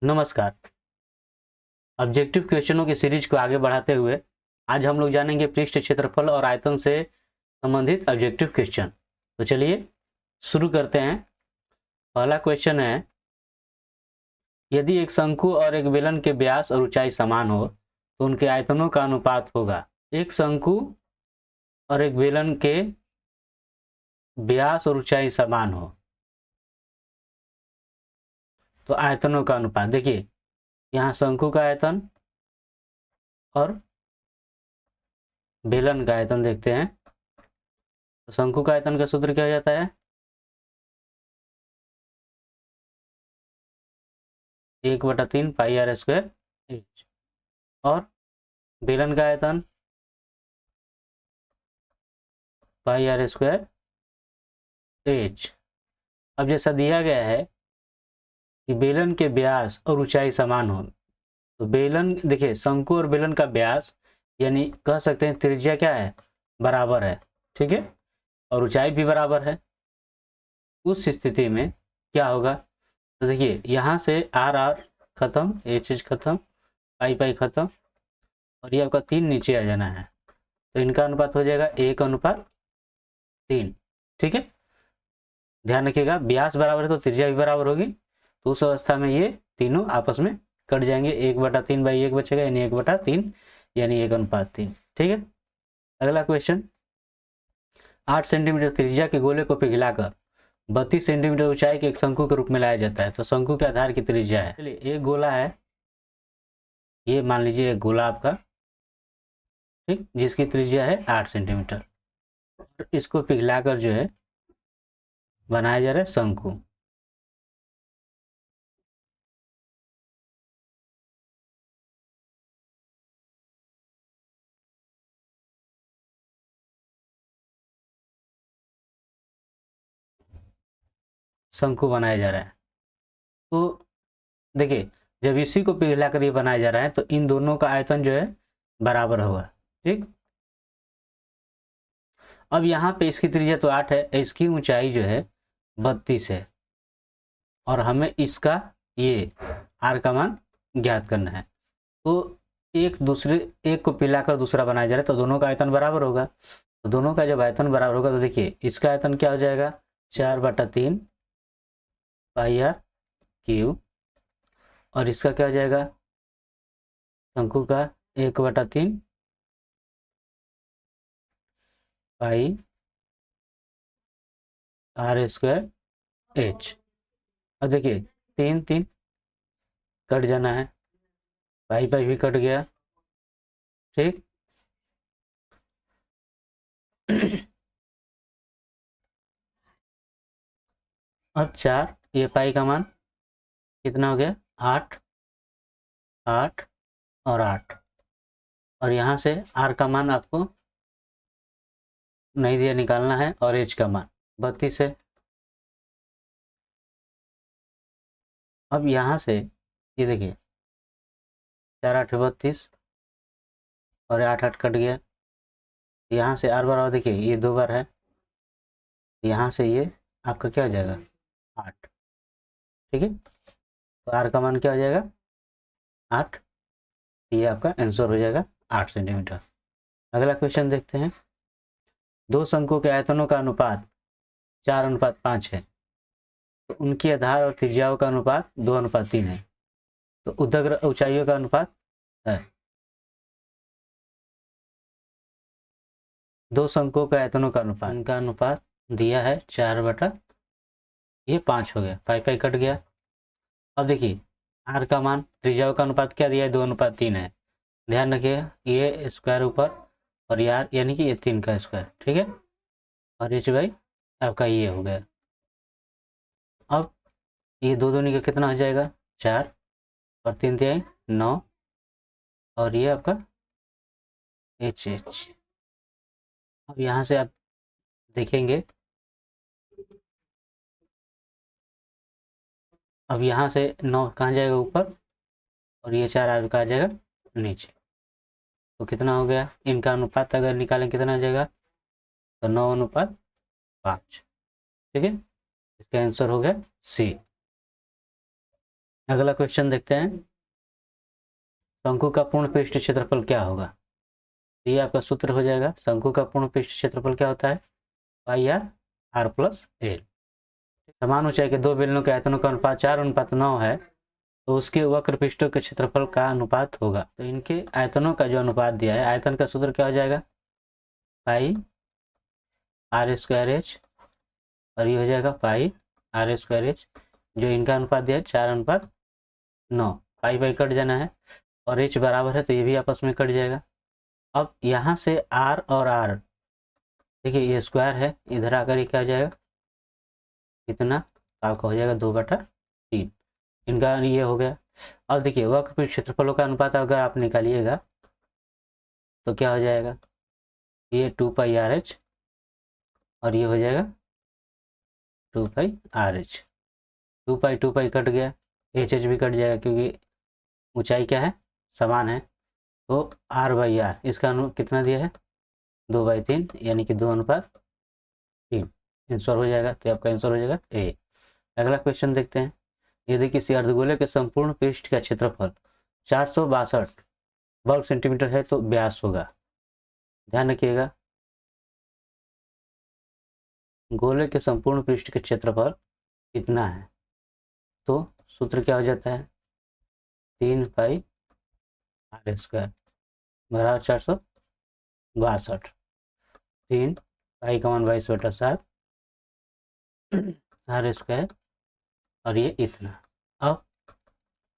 नमस्कार। ऑब्जेक्टिव क्वेश्चनों की सीरीज को आगे बढ़ाते हुए आज हम लोग जानेंगे पृष्ठ क्षेत्रफल और आयतन से संबंधित ऑब्जेक्टिव क्वेश्चन। तो चलिए शुरू करते हैं। पहला क्वेश्चन है, यदि एक शंकु और एक बेलन के व्यास और ऊंचाई समान हो तो उनके आयतनों का अनुपात होगा। एक शंकु और एक बेलन के व्यास और ऊंचाई समान हो तो आयतनों का अनुपात, देखिए यहाँ शंकु का आयतन और बेलन का आयतन देखते हैं। तो शंकु का आयतन का सूत्र क्या हो जाता है? 1/3 पाई आर स्क्वायर एच। और बेलन का आयतन पाई आर स्क्वायर एच। अब जैसा दिया गया है कि बेलन के व्यास और ऊंचाई समान हो, तो बेलन, देखिए शंकु और बेलन का व्यास यानी कह सकते हैं त्रिज्या क्या है, बराबर है, ठीक है, और ऊंचाई भी बराबर है। उस स्थिति में क्या होगा, तो देखिए यहाँ से आर आर खत्म, एच खत्म, पाई पाई खत्म, और ये आपका 3 नीचे आ जाना है। तो इनका अनुपात हो जाएगा 1:3, ठीक है। ध्यान रखिएगा व्यास बराबर है तो त्रिज्या भी बराबर होगी, तो उस अवस्था में ये तीनों आपस में कट जाएंगे। 1/3/1 बचेगा यानी 1/3 यानी 1:3, ठीक है। अगला क्वेश्चन, 8 सेंटीमीटर त्रिज्या के गोले को पिघलाकर 32 सेंटीमीटर ऊंचाई के एक शंकु के रूप में लाया जाता है, तो शंकु के आधार की त्रिज्या है। चलिए एक गोला है, ये मान लीजिए एक गोला आपका, ठीक, जिसकी त्रिज्या है 8 सेंटीमीटर। इसको पिघलाकर जो है बनाया जा रहा है शंकु। शंकु बनाया जा रहा है, तो देखिए जब इसी को पिघलाकर ये बनाया जा रहा है तो इन दोनों का आयतन जो है बराबर होगा, ठीक। अब यहाँ पे इसकी त्रिज्या तो 8 है, इसकी ऊंचाई जो है 32 है, और हमें इसका ये आर का मान ज्ञात करना है। तो एक को पिलाकर दूसरा बनाया जा रहा है तो दोनों का आयतन बराबर होगा। तो दोनों का जब आयतन बराबर होगा तो देखिए इसका आयतन क्या हो जाएगा, 4/3 पाई आर क्यूब, और इसका क्या हो जाएगा शंकु का 1/3 पाई आर स्क्वायर एच। अब देखिए 3 3 कट जाना है, पाई पाई भी कट गया, ठीक। अब 4, ये पाई का मान कितना हो गया, 8 8 और 8, और यहाँ से आर का मान आपको नहीं दिया, निकालना है, और एच का मान 32 है। अब यहाँ से ये देखिए 4 8 32 और 8 8 कट गया, यहाँ से आर बराबर देखिए ये 2 बार है, यहाँ से ये आपका क्या हो जाएगा 8, ठीक है। तो आर का मान क्या हो जाएगा 8, ये आपका आंसर हो जाएगा 8 सेंटीमीटर। अगला क्वेश्चन देखते हैं, दो शंकुओं के आयतनों का अनुपात 4:5 है, तो उनकी आधार और त्रिज्याओं का अनुपात 2:3 है, तो उदग्र ऊंचाइयों का अनुपात है। दो शंकुओं के आयतनों का अनुपात, इनका अनुपात दिया है 4/5 हो गया, पाई पाई कट गया। अब देखिए आर का मान, त्रिज्याओं का अनुपात क्या दिया है, 2:3 है। ध्यान रखिएगा ये स्क्वायर ऊपर और यार यानी कि ये 3 का स्क्वायर, ठीक है, और एच बाई आपका ये हो गया। अब ये दो दूनी का कितना हो जाएगा 4, और 3 3 9, और ये आपका एच एच। अब यहाँ से आप देखेंगे, अब यहाँ से 9 कहाँ जाएगा ऊपर, और ये 4 आपका आ जाएगा नीचे। तो कितना हो गया, इनका अनुपात अगर निकालें कितना आ जाएगा, तो 9:5, ठीक है। इसका आंसर हो गया सी। अगला क्वेश्चन देखते हैं, शंकु का पूर्ण पृष्ठ क्षेत्रफल क्या होगा। ये आपका सूत्र हो जाएगा, शंकु का पूर्ण पृष्ठ क्षेत्रफल क्या होता है, पाई आर प्लस एल। समान ऊंचाई के दो बेलनों के आयतनों का अनुपात 4:9 है, तो उसके वक्र पृष्ठों के क्षेत्रफल का अनुपात होगा। तो इनके आयतनों का जो अनुपात दिया है, आयतन का सूत्र क्या हो जाएगा, पाई आर स्क्वायर एच, और ये हो जाएगा पाई आर स्क्वायर एच। जो इनका अनुपात दिया है 4:9, पाई बाई कट जाना है, और एच बराबर है तो ये भी आपस में कट जाएगा। अब यहाँ से आर और आर, देखिए ये स्क्वायर है, इधर आकर ये क्या हो जाएगा, कितना आपका हो जाएगा 2/3, इनका ये हो गया। अब देखिए वक्र पृष्ठ क्षेत्रफलों का अनुपात अगर आप निकालिएगा तो क्या हो जाएगा, ये 2πRh, और ये हो जाएगा 2πRh। 2π कट गया, एच भी कट जाएगा क्योंकि ऊंचाई क्या है, समान है। तो r/r इसका कितना दिया है, 2/3, यानी कि 2:3 आंसर हो जाएगा। तो आपका आंसर हो जाएगा ए। अगला क्वेश्चन देखते हैं, यदि किसी अर्धगोले के संपूर्ण पृष्ठ का क्षेत्रफल 462 वर्ग सेंटीमीटर है तो व्यास होगा। ध्यान रखिएगा, गोले के संपूर्ण पृष्ठ के क्षेत्रफल कितना है, तो सूत्र क्या हो जाता है, 3πr² बराबर 462, 3 पाई का मान 22/7 r², और ये इतना। अब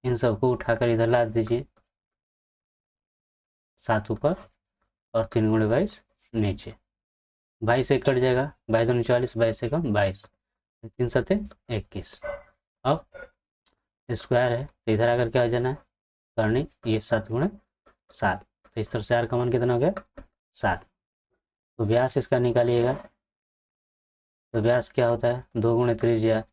इन सबको उठाकर इधर ला दीजिए, 7 ऊपर और 3 × 22 नीचे, 22 से कट जाएगा, 22×2 = 40, 22 से कम 22, 3 7 21। अब स्क्वायर है तो इधर आकर क्या हो जाना है, करनी, ये 7×7, तो इस तरह से r का मान कितना हो गया, 7। तो व्यास इसका निकालिएगा, तो व्यास क्या होता है, 2 × त्रिज्या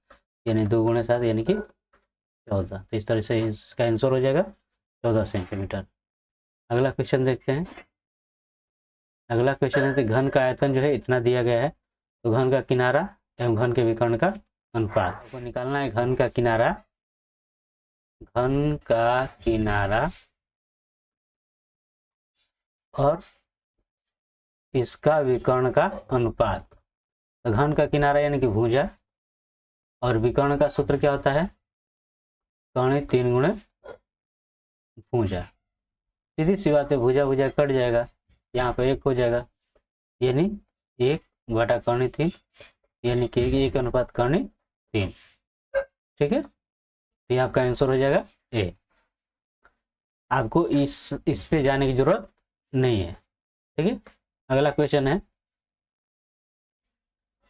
यानी 2 × 7 यानी कि 14। तो इस तरह से इसका आंसर हो जाएगा 14 सेंटीमीटर। अगला क्वेश्चन देखते हैं, अगला क्वेश्चन है कि घन का आयतन जो है इतना दिया गया है, तो घन का किनारा एवं घन के विकर्ण का अनुपात आपको निकालना है। घन का किनारा और इसका विकर्ण का अनुपात। तो घन का किनारा यानी कि भुजा, और विकर्ण का सूत्र क्या होता है, कर्ण 3 × भुजा। सीधी सी बात है, भुजा भुजा कट जाएगा, यहाँ पे 1 हो जाएगा, यानी 1/3, यानी कि 1:3। ठीक है, तो ये आपका आंसर हो जाएगा ए। आपको इस पे जाने की जरूरत नहीं है। ठीक है, अगला क्वेश्चन है,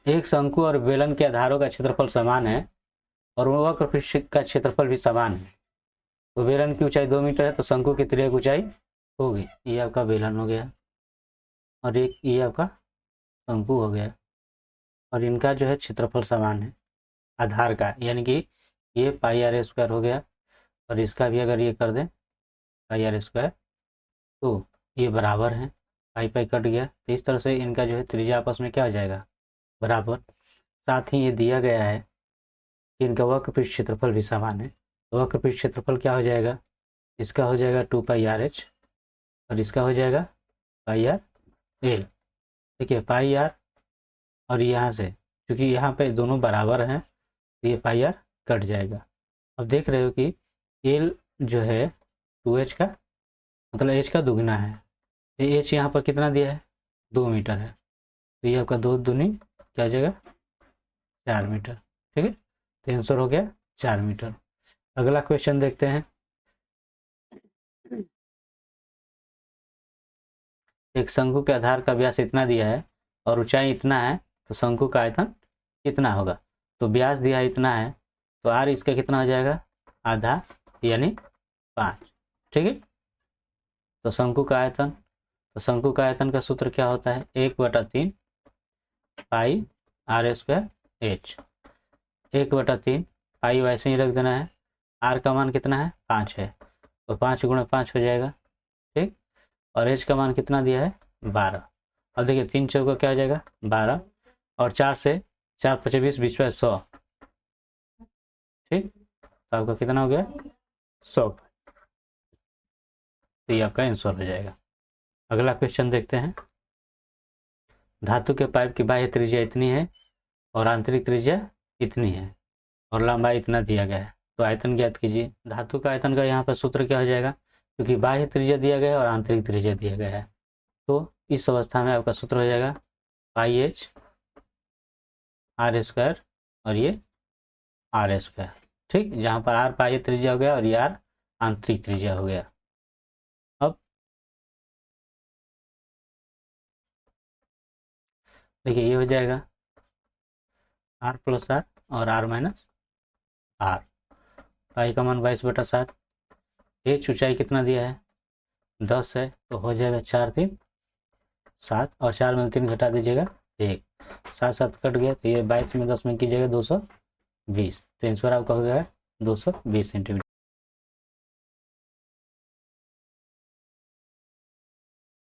एक शंकु और बेलन के आधारों का क्षेत्रफल समान है और वक्र पृष्ठ का क्षेत्रफल भी समान है। तो बेलन की ऊंचाई 2 मीटर है, तो शंकु की तिर्यक ऊंचाई होगी, ये आपका बेलन हो गया, और एक ये आपका शंकु हो गया, और इनका जो है क्षेत्रफल समान है आधार का, यानी कि ये πr² हो गया, और इसका भी अगर ये कर दें πr², तो ये बराबर है, पाई पाई कट गया, तो इस तरह से इनका जो है त्रिज्या आपस में क्या हो जाएगा, बराबर। साथ ही ये दिया गया है कि इनका वक्र पृष्ठ क्षेत्रफल भी समान है, तो वक्र पृष्ठ क्षेत्रफल क्या हो जाएगा, इसका हो जाएगा 2πRh, और इसका हो जाएगा πrl। देखिए πr, और यहाँ से क्योंकि यहाँ पे दोनों बराबर हैं तो ये πr कट जाएगा। अब देख रहे हो कि l जो है 2h का मतलब h का दुगना है, तो h यहाँ पर कितना दिया है, 2 मीटर है, तो ये आपका 2 दूनी क्या हो जाएगा, 4 मीटर। ठीक है, तो आंसर हो गया 4 मीटर। अगला क्वेश्चन देखते हैं, एक शंकु के आधार का व्यास इतना दिया है और ऊंचाई इतना है, तो शंकु का आयतन कितना होगा। तो व्यास दिया इतना है, तो r इसका कितना हो जाएगा, आधा यानी 5। ठीक है, तो शंकु का आयतन, तो शंकु का आयतन का सूत्र क्या होता है, 1/3 पाई r² h। 1/3 पाई वैसे ही रख देना है, r का मान कितना है, 5 है, तो 5 × 5 हो जाएगा। ठीक, और h का मान कितना दिया है, 12। अब देखिए 3 चौका क्या हो जाएगा, 12, और 4 से 4 × 5 = 20, 20 × 100। ठीक, तो आपका कितना हो गया 100। तो ये आपका आंसर हो जाएगा। अगला क्वेश्चन देखते हैं। धातु के पाइप की बाह्य त्रिज्या इतनी है और आंतरिक त्रिज्या इतनी है और लंबाई इतना दिया गया है, तो आयतन ज्ञात कीजिए। धातु का आयतन का यहाँ पर सूत्र क्या हो जाएगा, क्योंकि बाह्य त्रिज्या दिया गया है और आंतरिक त्रिज्या दिया गया है, तो इस अवस्था में आपका सूत्र हो जाएगा पाई एच आर स्क्वायर और ये आर स्क्वायर। ठीक, जहाँ पर आर बाह्य त्रिज्या हो गया और ये आर आंतरिक त्रिज्या हो गया। अब देखिए ये हो जाएगा आर प्लस आर और आर माइनस आर। पाई का मान 22/7। एच ऊंचाई कितना दिया है 10 है, तो हो जाएगा 4 3 7 और 4 में 3 घटा दीजिएगा 1, 7 7 कट गया, तो ये 22 में 10 में कीजिएगा 220, तो आंसर आपका हो गया 220 सेंटीमीटर।